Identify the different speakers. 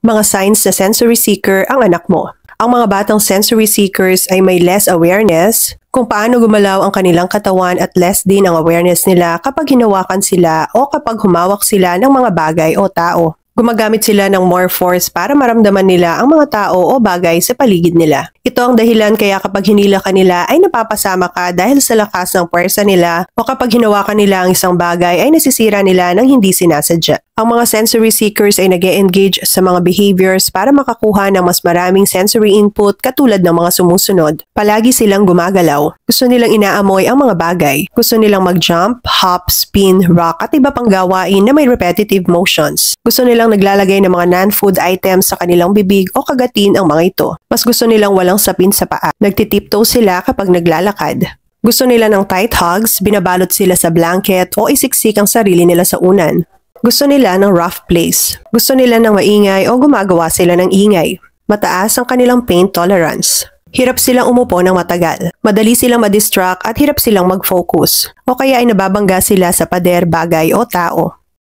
Speaker 1: Mga signs na sensory seeker ang anak mo. Ang mga batang sensory seekers ay may less awareness kung paano gumalaw ang kanilang katawan at less din ang awareness nila kapag hinawakan sila o kapag humawak sila ng mga bagay o tao. Gumagamit sila ng more force para maramdaman nila ang mga tao o bagay sa paligid nila. Ito ang dahilan kaya kapag hinila ka nila ay napapasama ka dahil sa lakas ng puwersa nila o kapag hinawakan nila ang isang bagay ay nasisira nila ng hindi sinasadya. Ang mga sensory seekers ay nag-e-engage sa mga behaviors para makakuha ng mas maraming sensory input katulad ng mga sumusunod. Palagi silang gumagalaw. Gusto nilang inaamoy ang mga bagay. Gusto nilang mag-jump, hop, spin, rock at iba pang gawain na may repetitive motions. Gusto nilang naglalagay ng mga non-food items sa kanilang bibig o kagatin ang mga ito. Mas gusto nilang walang sapin sa paa. Nagtitiptoe sila kapag naglalakad. Gusto nila ng tight hugs, binabalot sila sa blanket o isiksik ang sarili nila sa unan. Gusto nila ng rough place. Gusto nila ng maingay o gumagawa sila ng ingay. Mataas ang kanilang pain tolerance. Hirap silang umupo ng matagal. Madali silang madistract at hirap silang mag-focus. O kaya ay nababangga sila sa pader, bagay o tao.